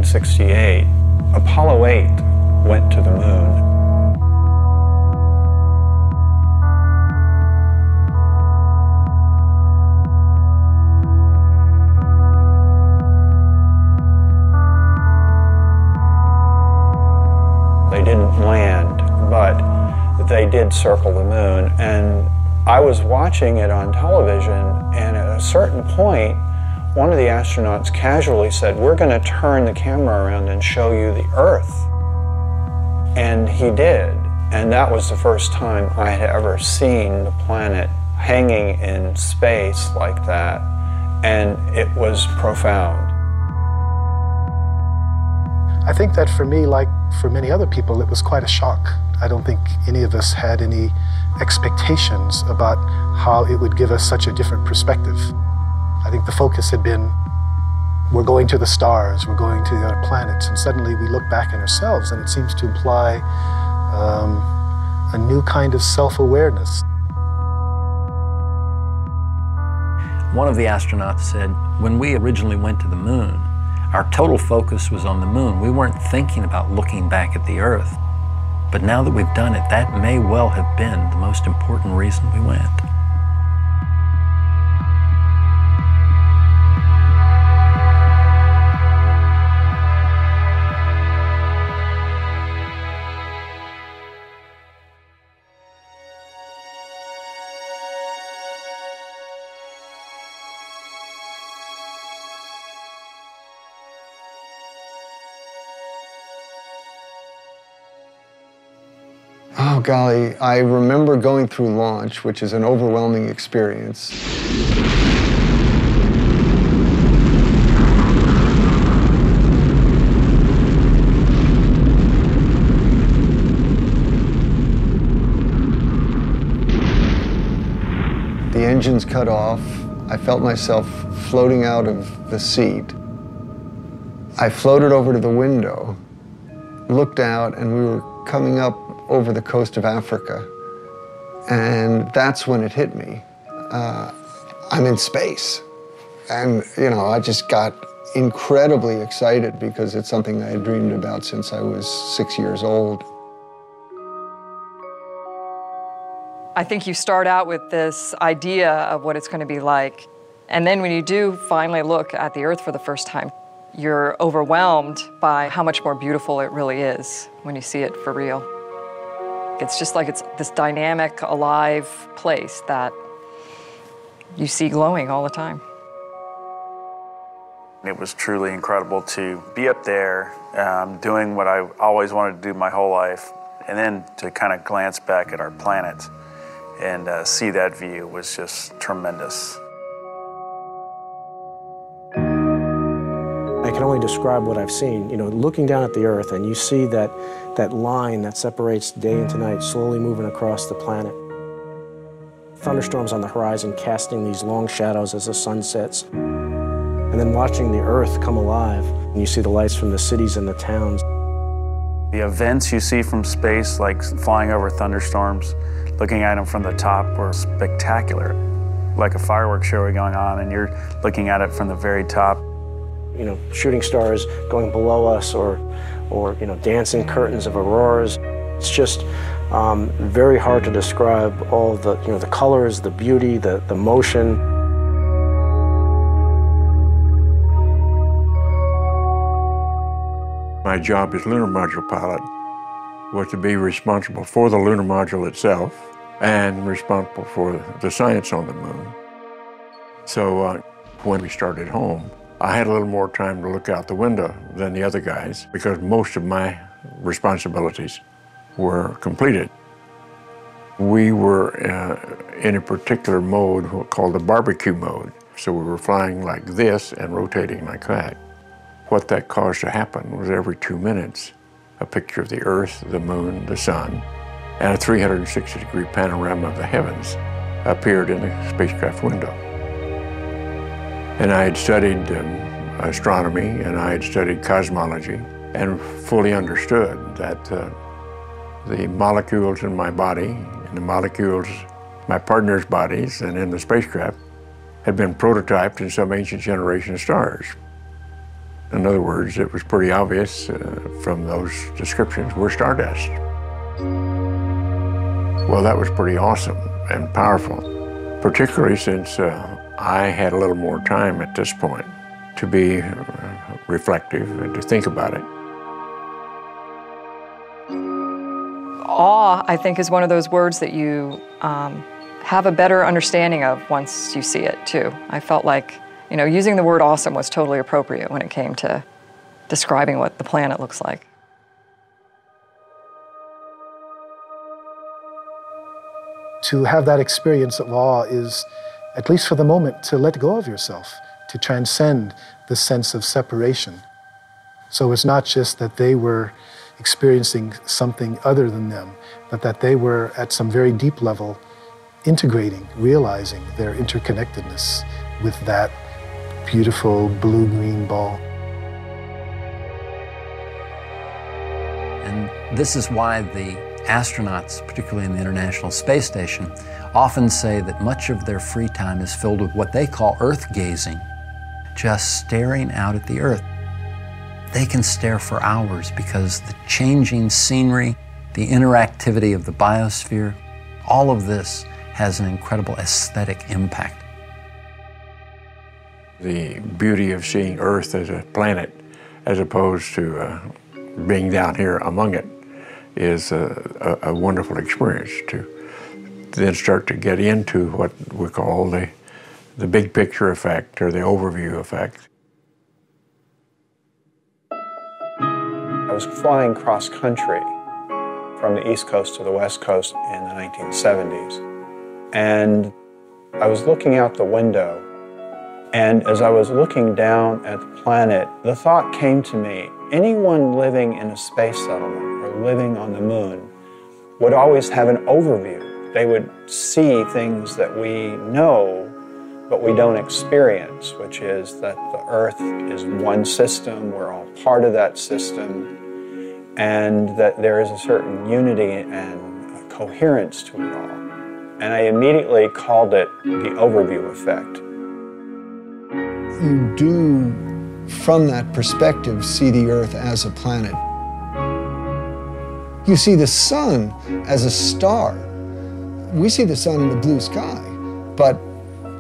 1968, Apollo 8 went to the moon. They didn't land, but they did circle the moon. And I was watching it on television, and at a certain point, one of the astronauts casually said, "We're going to turn the camera around and show you the Earth." And he did. And that was the first time I had ever seen the planet hanging in space like that. And it was profound. I think that for me, like for many other people, it was quite a shock. I don't think any of us had any expectations about how it would give us such a different perspective. I think the focus had been, we're going to the stars, we're going to the other planets, and suddenly we look back at ourselves and it seems to imply a new kind of self-awareness. One of the astronauts said, when we originally went to the moon, our total focus was on the moon. We weren't thinking about looking back at the Earth. But now that we've done it, that may well have been the most important reason we went. Oh, golly, I remember going through launch, which is an overwhelming experience. The engines cut off. I felt myself floating out of the seat. I floated over to the window, looked out, and we were coming up over the coast of Africa. And that's when it hit me. I'm in space. And, you know, I just got incredibly excited because it's something I had dreamed about since I was 6 years old. I think you start out with this idea of what it's going to be like. And then when you do finally look at the Earth for the first time, you're overwhelmed by how much more beautiful it really is when you see it for real. It's just like it's this dynamic, alive place that you see glowing all the time. It was truly incredible to be up there doing what I always wanted to do my whole life, and then to kind of glance back at our planet and see that view was just tremendous. I can only describe what I've seen. You know, looking down at the Earth and you see that line that separates day into night slowly moving across the planet. Thunderstorms on the horizon casting these long shadows as the sun sets. And then watching the Earth come alive. And you see the lights from the cities and the towns. The events you see from space, like flying over thunderstorms, looking at them from the top, were spectacular. Like a fireworks show going on, and you're looking at it from the very top. You know, shooting stars going below us, or you know, dancing curtains of auroras. It's just very hard to describe all the, you know, the colors, the beauty, the motion. My job as lunar module pilot was to be responsible for the lunar module itself and responsible for the science on the moon. So when we started home, I had a little more time to look out the window than the other guys because most of my responsibilities were completed. We were in a particular mode called the barbecue mode. So we were flying like this and rotating like that. What that caused to happen was every 2 minutes, a picture of the Earth, the moon, the sun, and a 360-degree panorama of the heavens appeared in the spacecraft window. And I had studied astronomy, and I had studied cosmology, and fully understood that the molecules in my body, and the molecules in my partner's bodies, and in the spacecraft, had been prototyped in some ancient generation of stars. In other words, it was pretty obvious from those descriptions we're stardust. Well, that was pretty awesome and powerful, particularly since I had a little more time at this point to be reflective and to think about it. Awe, I think, is one of those words that you have a better understanding of once you see it, too. I felt like, you know, using the word awesome was totally appropriate when it came to describing what the planet looks like. To have that experience of awe is, at least for the moment, to let go of yourself, to transcend the sense of separation. So it's not just that they were experiencing something other than them, but that they were at some very deep level integrating, realizing their interconnectedness with that beautiful blue-green ball. And this is why the astronauts, particularly in the International Space Station, often say that much of their free time is filled with what they call Earth gazing, just staring out at the Earth. They can stare for hours because the changing scenery, the interactivity of the biosphere, all of this has an incredible aesthetic impact. The beauty of seeing Earth as a planet, as opposed to being down here among it, is a wonderful experience to then start to get into what we call the big picture effect or the overview effect. I was flying cross country from the East Coast to the West Coast in the 1970s. And I was looking out the window, and as I was looking down at the planet, the thought came to me, anyone living in a space settlement or living on the moon would always have an overview. They would see things that we know, but we don't experience, which is that the Earth is one system, we're all part of that system, and that there is a certain unity and a coherence to it all. And I immediately called it the overview effect. You do, from that perspective, see the Earth as a planet. You see the sun as a star. We see the sun in a blue sky, but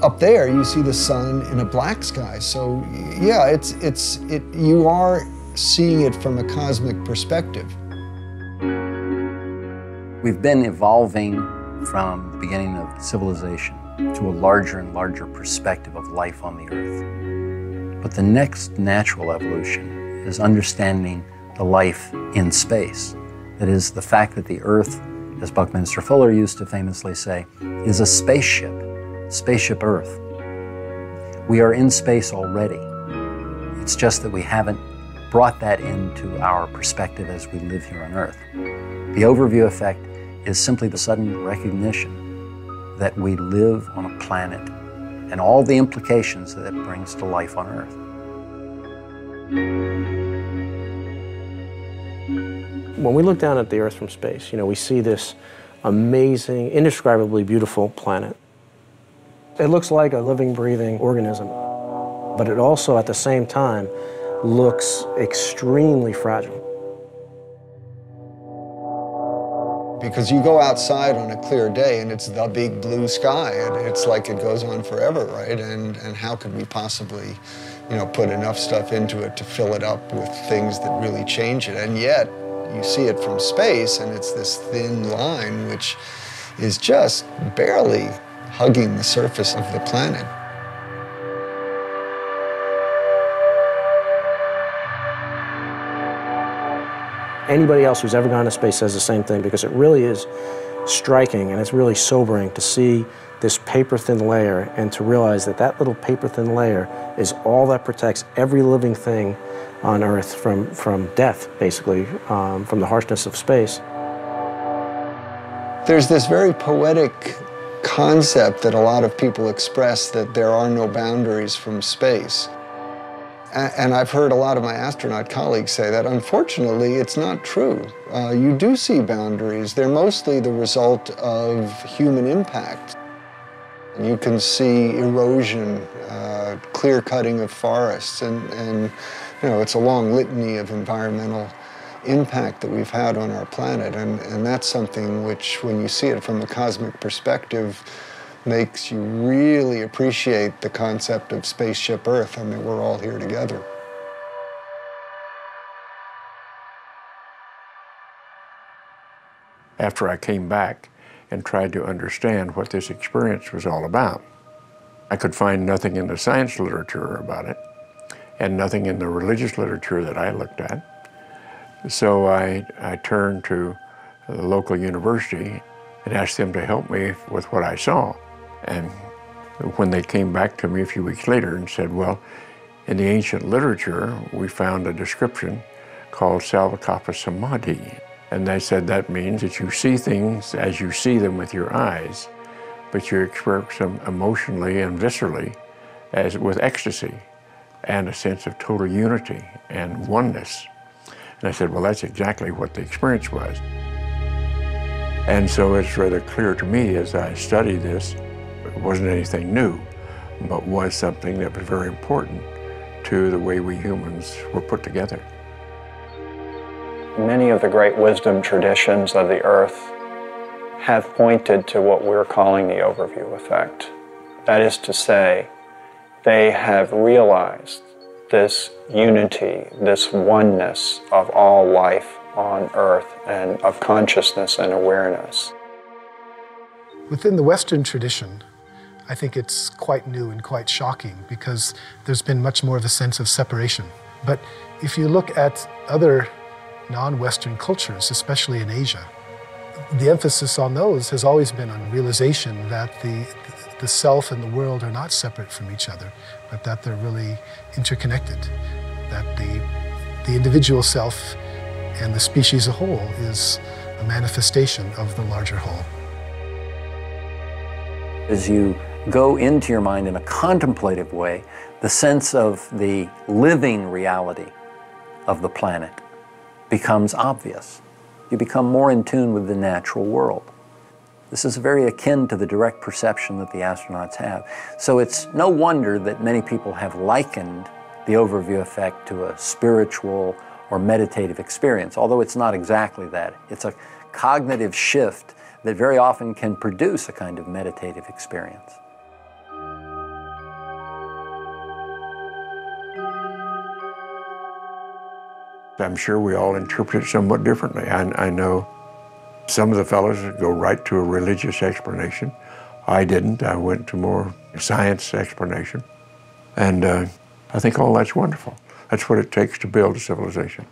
up there you see the sun in a black sky. So yeah, you are seeing it from a cosmic perspective. We've been evolving from the beginning of civilization to a larger and larger perspective of life on the Earth. But the next natural evolution is understanding the life in space. That is, the fact that the Earth, as Buckminster Fuller used to famously say, is a spaceship, Spaceship Earth. We are in space already. It's just that we haven't brought that into our perspective as we live here on Earth. The overview effect is simply the sudden recognition that we live on a planet and all the implications that it brings to life on Earth. When we look down at the Earth from space, we see this amazing, indescribably beautiful planet. It looks like a living, breathing organism, but it also, at the same time, looks extremely fragile. Because you go outside on a clear day and it's the big blue sky, and it's like it goes on forever, right? And how could we possibly, put enough stuff into it to fill it up with things that really change it? And yet, you see it from space, and it's this thin line which is just barely hugging the surface of the planet. Anybody else who's ever gone to space says the same thing, because it really is striking and it's really sobering to see this paper-thin layer and to realize that that little paper-thin layer is all that protects every living thing on Earth from death, basically, from the harshness of space. There's this very poetic concept that a lot of people express, that there are no boundaries from space. And I've heard a lot of my astronaut colleagues say that. Unfortunately, it's not true. You do see boundaries. They're mostly the result of human impact. You can see erosion, clear cutting of forests, and You know, it's a long litany of environmental impact that we've had on our planet, and that's something which, when you see it from a cosmic perspective, makes you really appreciate the concept of Spaceship Earth, and that we're all here together. After I came back and tried to understand what this experience was all about, I could find nothing in the science literature about it, and nothing in the religious literature that I looked at. So I turned to the local university and asked them to help me with what I saw. And when they came back to me a few weeks later and said, well, in the ancient literature, we found a description called Salvakapa Samadhi. And they said that means that you see things as you see them with your eyes, but you experience them emotionally and viscerally as with ecstasy and a sense of total unity and oneness. And I said, well, that's exactly what the experience was. And so it's rather clear to me as I study this, it wasn't anything new, but was something that was very important to the way we humans were put together. Many of the great wisdom traditions of the earth have pointed to what we're calling the overview effect. That is to say, they have realized this unity, this oneness of all life on earth and of consciousness and awareness. Within the Western tradition, I think it's quite new and quite shocking because there's been much more of a sense of separation. But if you look at other non-Western cultures, especially in Asia, the emphasis on those has always been on realization that the self and the world are not separate from each other, but that they're really interconnected, that the individual self and the species as a whole is a manifestation of the larger whole. As you go into your mind in a contemplative way, the sense of the living reality of the planet becomes obvious. You become more in tune with the natural world. This is very akin to the direct perception that the astronauts have. So it's no wonder that many people have likened the overview effect to a spiritual or meditative experience, although it's not exactly that. It's a cognitive shift that very often can produce a kind of meditative experience. I'm sure we all interpret it somewhat differently. I know some of the fellows go right to a religious explanation. I didn't. I went to more science explanation. And I think all that's wonderful. That's what it takes to build a civilization.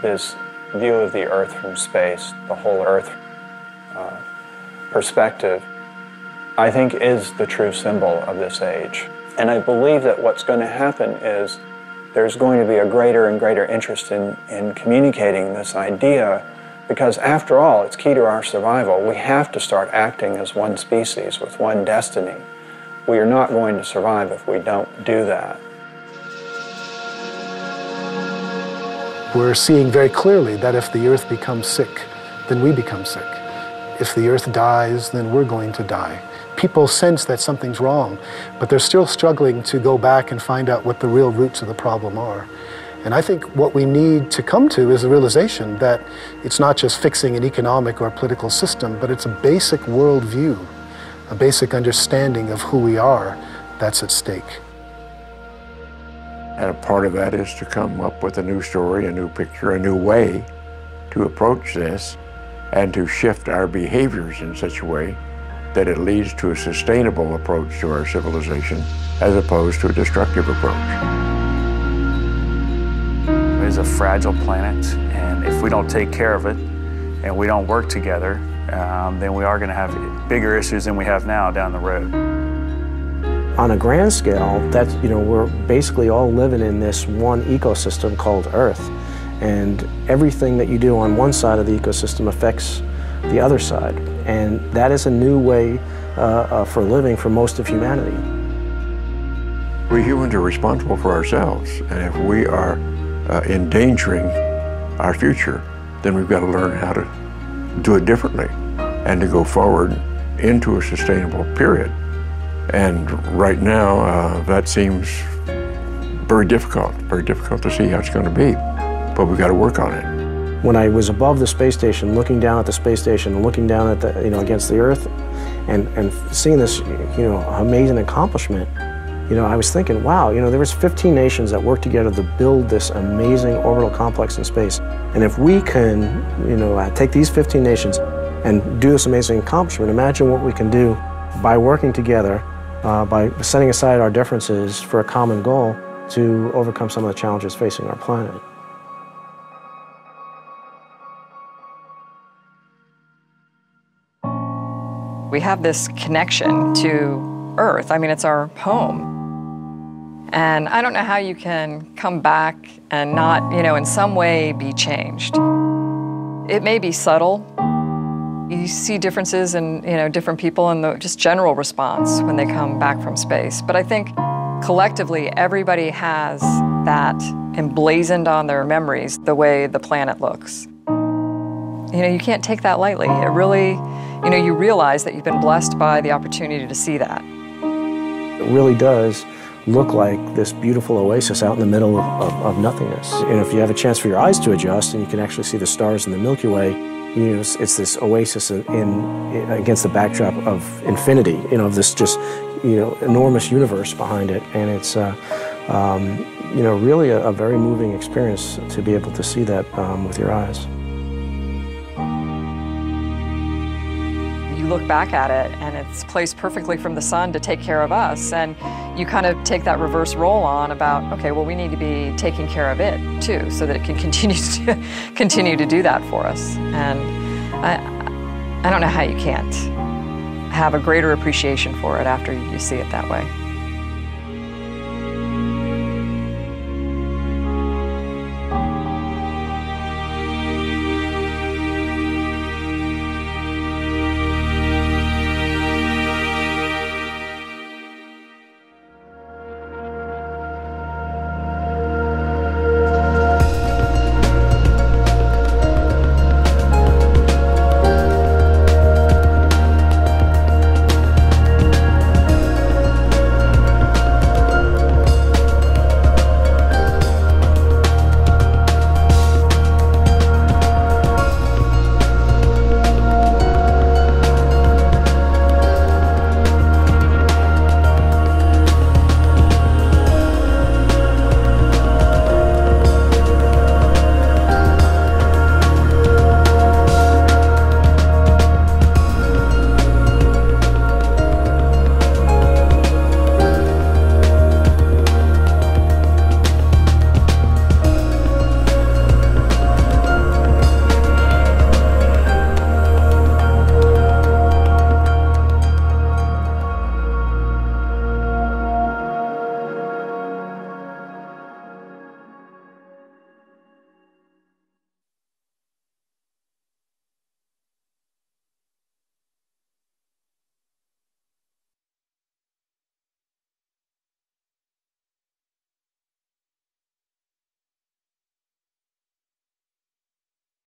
This view of the Earth from space, the whole Earth perspective, I think is the true symbol of this age. And I believe that what's going to happen is there's going to be a greater and greater interest in communicating this idea, because after all, it's key to our survival. We have to start acting as one species with one destiny. We are not going to survive if we don't do that. We're seeing very clearly that if the Earth becomes sick, then we become sick. If the Earth dies, then we're going to die. People sense that something's wrong, but they're still struggling to go back and find out what the real roots of the problem are. And I think what we need to come to is the realization that it's not just fixing an economic or political system, but it's a basic worldview, a basic understanding of who we are that's at stake. And a part of that is to come up with a new story, a new picture, a new way to approach this and to shift our behaviors in such a way that it leads to a sustainable approach to our civilization as opposed to a destructive approach. It is a fragile planet, and if we don't take care of it and we don't work together, then we are going to have bigger issues than we have now down the road. On a grand scale, that's, we're basically all living in this one ecosystem called Earth. And everything that you do on one side of the ecosystem affects the other side. And that is a new way for living for most of humanity. We humans are responsible for ourselves. And if we are endangering our future, then we've got to learn how to do it differently and to go forward into a sustainable period. And right now, that seems very difficult to see how it's going to be. But we've got to work on it. When I was above the space station, looking down at the space station, and looking down at the, against the Earth, and seeing this, amazing accomplishment, I was thinking, wow, there was 15 nations that worked together to build this amazing orbital complex in space. And if we can, take these 15 nations and do this amazing accomplishment, imagine what we can do by working together, by setting aside our differences for a common goal to overcome some of the challenges facing our planet. We have this connection to Earth. I mean, it's our home. And I don't know how you can come back and not, in some way be changed. It may be subtle. You see differences in, different people and the just general response when they come back from space. But I think collectively, everybody has that emblazoned on their memories, the way the planet looks. You can't take that lightly. It really, you realize that you've been blessed by the opportunity to see that. It really does look like this beautiful oasis out in the middle of nothingness. And if you have a chance for your eyes to adjust and you can actually see the stars in the Milky Way, it's this oasis against the backdrop of infinity, of this just, enormous universe behind it. And it's, really a very moving experience to be able to see that with your eyes. You look back at it and it's placed perfectly from the sun to take care of us, and you kind of take that reverse roll on about, okay, well, we need to be taking care of it too, so that it can continue to do that for us. And I don't know how you can't have a greater appreciation for it after you see it that way.